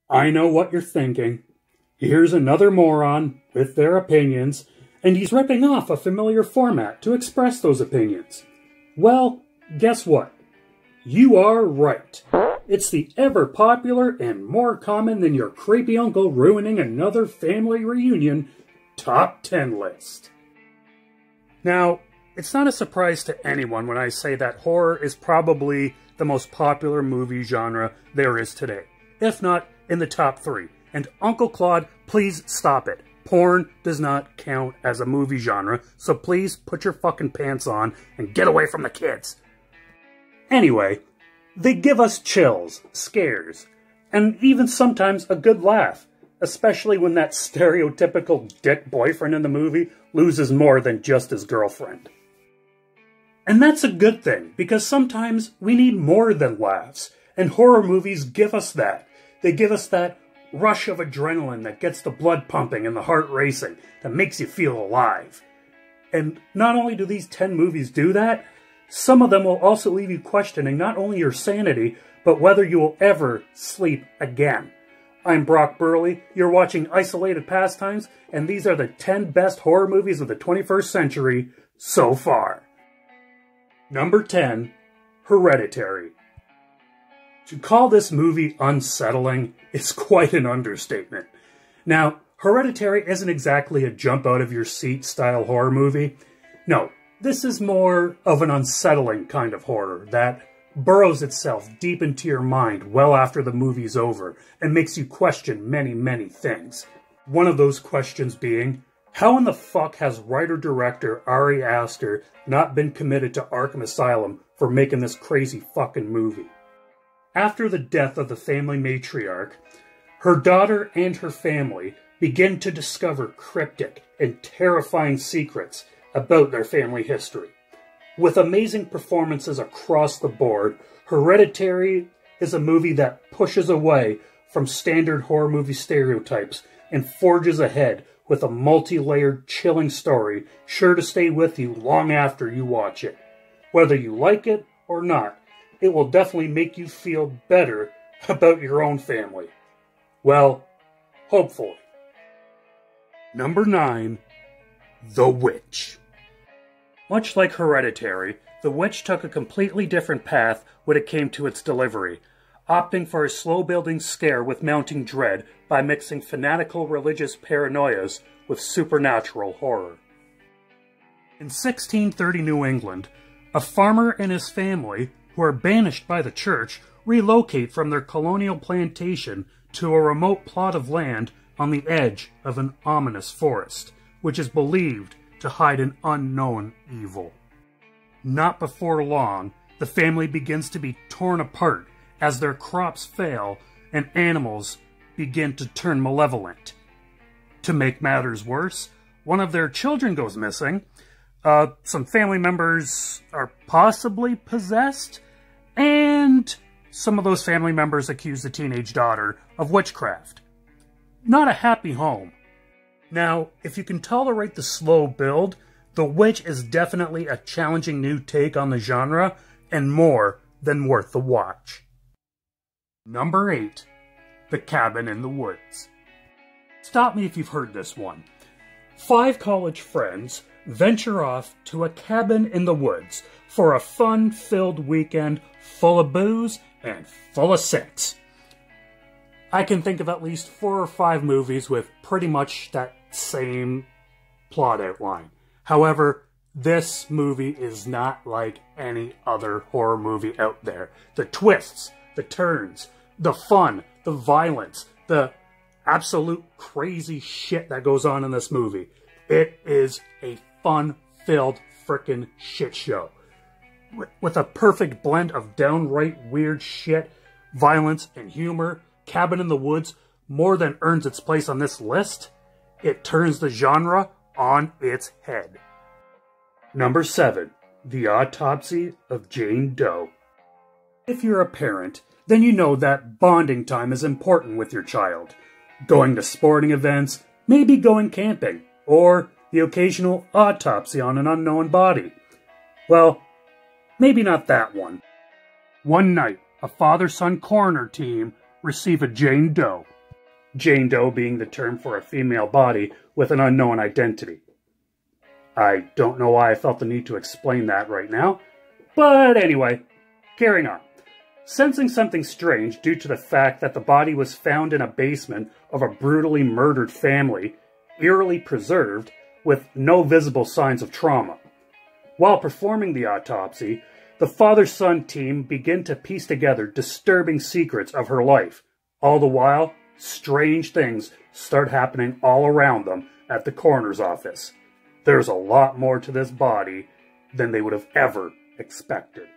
I know what you're thinking. Here's another moron with their opinions, and he's ripping off a familiar format to express those opinions. Well, guess what? You are right. It's the ever-popular and more common than your creepy uncle ruining another family reunion Top 10 list. Now, it's not a surprise to anyone when I say that horror is probably the most popular movie genre there is today, if not in the top 3. And Uncle Claude, please stop it. Porn does not count as a movie genre, so please put your fucking pants on and get away from the kids. Anyway, they give us chills, scares, and even sometimes a good laugh, especially when that stereotypical dick boyfriend in the movie loses more than just his girlfriend. And that's a good thing, because sometimes we need more than laughs, and horror movies give us that. They give us that rush of adrenaline that gets the blood pumping and the heart racing, that makes you feel alive. And not only do these 10 movies do that, some of them will also leave you questioning not only your sanity, but whether you will ever sleep again. I'm Brock Burley, you're watching Isolated Pastimes, and these are the 10 best horror movies of the 21st century so far. Number 10, Hereditary. To call this movie unsettling is quite an understatement. Now, Hereditary isn't exactly a jump-out-of-your-seat style horror movie. No, this is more of an unsettling kind of horror that burrows itself deep into your mind well after the movie's over and makes you question many, many things. One of those questions being, how in the fuck has writer-director Ari Aster not been committed to Arkham Asylum for making this crazy fucking movie? After the death of the family matriarch, her daughter and her family begin to discover cryptic and terrifying secrets about their family history. With amazing performances across the board, Hereditary is a movie that pushes away from standard horror movie stereotypes and forges ahead with a multi-layered, chilling story sure to stay with you long after you watch it. Whether you like it or not, it will definitely make you feel better about your own family. Well, hopefully. Number 9, The Witch. Much like Hereditary, The Witch took a completely different path when it came to its delivery, opting for a slow-building scare with mounting dread by mixing fanatical religious paranoias with supernatural horror. In 1630 New England, a farmer and his family, who are banished by the church, relocate from their colonial plantation to a remote plot of land on the edge of an ominous forest, which is believed to hide an unknown evil. Not before long, the family begins to be torn apart as their crops fail and animals begin to turn malevolent. To make matters worse, one of their children goes missing, some family members are possibly possessed, and some of those family members accuse the teenage daughter of witchcraft. Not a happy home. Now, if you can tolerate the slow build, The Witch is definitely a challenging new take on the genre, and more than worth the watch. Number 8, The Cabin in the Woods. Stop me if you've heard this one. 5 college friends venture off to a cabin in the woods for a fun-filled weekend full of booze and full of sex. I can think of at least 4 or 5 movies with pretty much that same plot outline. However, this movie is not like any other horror movie out there. The twists, the turns, the fun, the violence, the absolute crazy shit that goes on in this movie. It is a fun-filled frickin' shit show. With a perfect blend of downright weird shit, violence, and humor, Cabin in the Woods more than earns its place on this list. It turns the genre on its head. Number 7, The Autopsy of Jane Doe. If you're a parent, then you know that bonding time is important with your child. Going to sporting events, maybe going camping, or the occasional autopsy on an unknown body. Well, maybe not that one. One night, a father-son coroner team receive a Jane Doe, Jane Doe being the term for a female body with an unknown identity. I don't know why I felt the need to explain that right now, but anyway, carrying on. Sensing something strange due to the fact that the body was found in a basement of a brutally murdered family, eerily preserved, with no visible signs of trauma. While performing the autopsy, the father-son team begin to piece together disturbing secrets of her life. All the while, strange things start happening all around them at the coroner's office. There's a lot more to this body than they would have ever expected.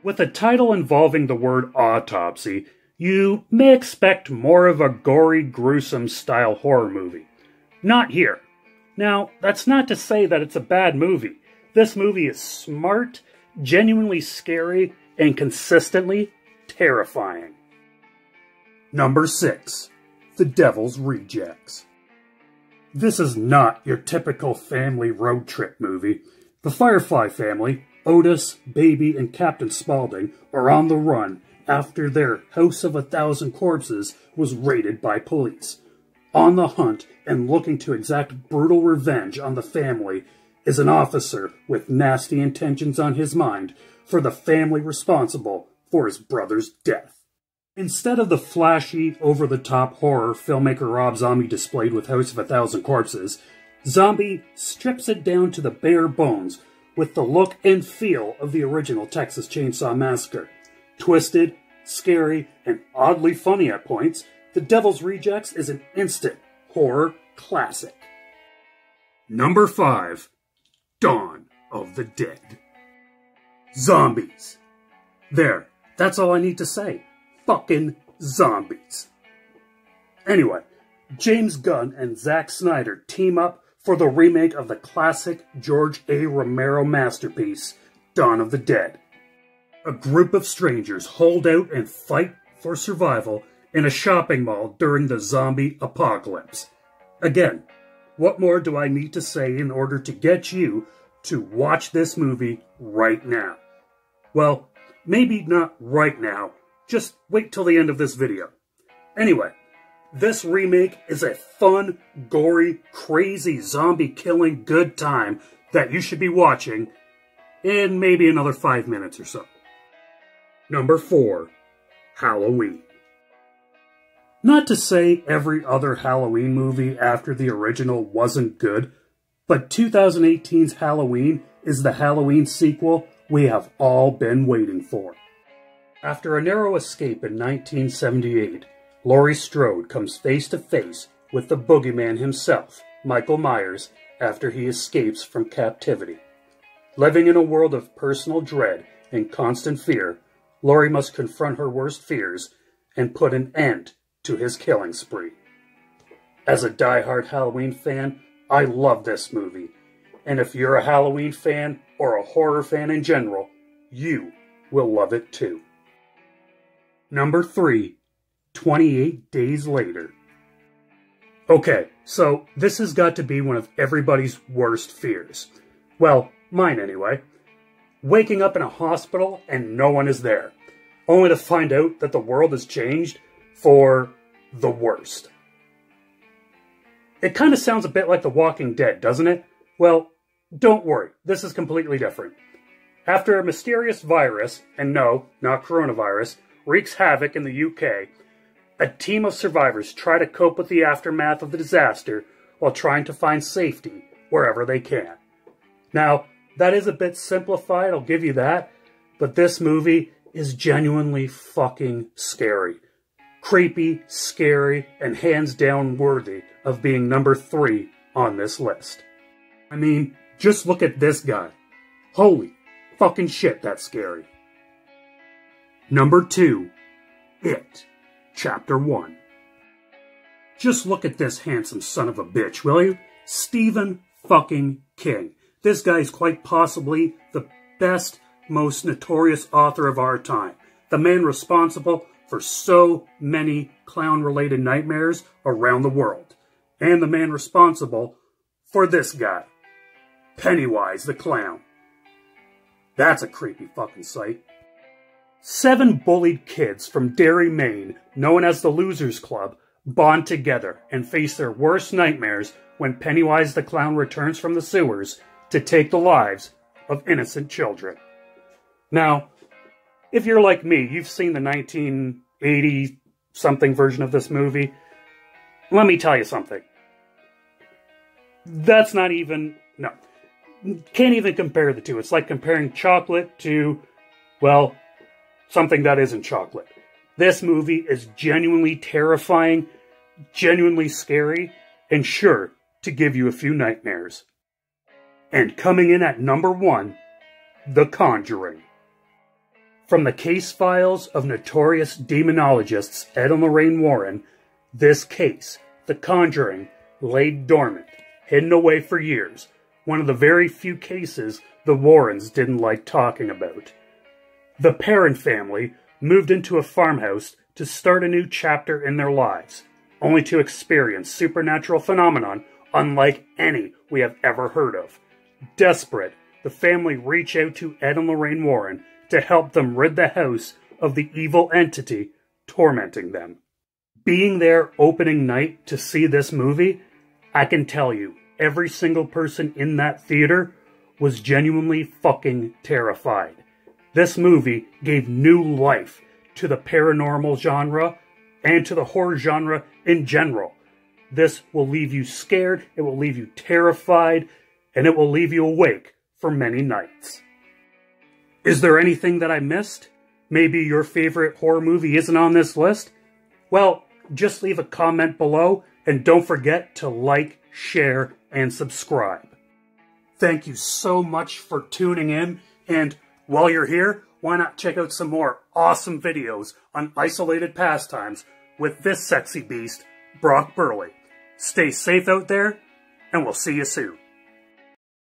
With a title involving the word autopsy, you may expect more of a gory, gruesome style horror movie. Not here. Now, that's not to say that it's a bad movie. This movie is smart, genuinely scary, and consistently terrifying. Number 6. The Devil's Rejects. This is not your typical family road trip movie. The Firefly family, Otis, Baby, and Captain Spaulding, are on the run after their House of 1,000 Corpses was raided by police. On the hunt and looking to exact brutal revenge on the family is an officer with nasty intentions on his mind for the family responsible for his brother's death. Instead of the flashy, over-the-top horror filmmaker Rob Zombie displayed with House of 1,000 Corpses, Zombie strips it down to the bare bones with the look and feel of the original Texas Chainsaw Massacre. Twisted, scary, and oddly funny at points, The Devil's Rejects is an instant horror classic. Number 5. Dawn of the Dead. Zombies. There, that's all I need to say. Fucking zombies. Anyway, James Gunn and Zack Snyder team up for the remake of the classic George A. Romero masterpiece, Dawn of the Dead. A group of strangers hold out and fight for survival in a shopping mall during the zombie apocalypse. Again, what more do I need to say in order to get you to watch this movie right now? Well, maybe not right now. Just wait till the end of this video. Anyway, this remake is a fun, gory, crazy zombie-killing good time that you should be watching in maybe another 5 minutes or so. Number 4. Halloween. Not to say every other Halloween movie after the original wasn't good, but 2018's Halloween is the Halloween sequel we have all been waiting for. After a narrow escape in 1978, Laurie Strode comes face to face with the boogeyman himself, Michael Myers, after he escapes from captivity. Living in a world of personal dread and constant fear, Laurie must confront her worst fears and put an end to his killing spree. As a die-hard Halloween fan, I love this movie. And if you're a Halloween fan or a horror fan in general, you will love it too. Number 3, 28 Days Later. Okay, so this has got to be one of everybody's worst fears. Well, mine anyway. Waking up in a hospital and no one is there, only to find out that the world has changed for the worst. It kind of sounds a bit like The Walking Dead, doesn't it? Well, don't worry, this is completely different. After a mysterious virus, and no, not coronavirus, wreaks havoc in the UK, a team of survivors try to cope with the aftermath of the disaster while trying to find safety wherever they can. Now, that is a bit simplified, I'll give you that, but this movie is genuinely fucking scary. Creepy, scary, and hands down worthy of being number 3 on this list. I mean, just look at this guy. Holy fucking shit, that's scary. Number 2, It, Chapter 1. Just look at this handsome son of a bitch, will you? Stephen fucking King. This guy is quite possibly the best, most notorious author of our time. The man responsible for so many clown-related nightmares around the world. And the man responsible for this guy, Pennywise the Clown. That's a creepy fucking sight. 7 bullied kids from Derry, Maine, known as the Losers Club, bond together and face their worst nightmares when Pennywise the Clown returns from the sewers to take the lives of innocent children. Now, if you're like me, you've seen the 1980-something version of this movie. Let me tell you something. That's not even... No. Can't even compare the two. It's like comparing chocolate to, well, something that isn't chocolate. This movie is genuinely terrifying, genuinely scary, and sure to give you a few nightmares. And coming in at number 1, The Conjuring. From the case files of notorious demonologists Ed and Lorraine Warren, this case, The Conjuring, lay dormant, hidden away for years, one of the very few cases the Warrens didn't like talking about. The Perron family moved into a farmhouse to start a new chapter in their lives, only to experience supernatural phenomenon unlike any we have ever heard of. Desperate, the family reach out to Ed and Lorraine Warren to help them rid the house of the evil entity tormenting them. Being there opening night to see this movie, I can tell you, every single person in that theater was genuinely fucking terrified. This movie gave new life to the paranormal genre and to the horror genre in general. This will leave you scared, it will leave you terrified, and it will leave you awake for many nights. Is there anything that I missed? Maybe your favorite horror movie isn't on this list? Well, just leave a comment below and don't forget to like, share, and subscribe. Thank you so much for tuning in, and while you're here, why not check out some more awesome videos on isolated pastimes with this sexy beast, Brock Burley. Stay safe out there, and we'll see you soon.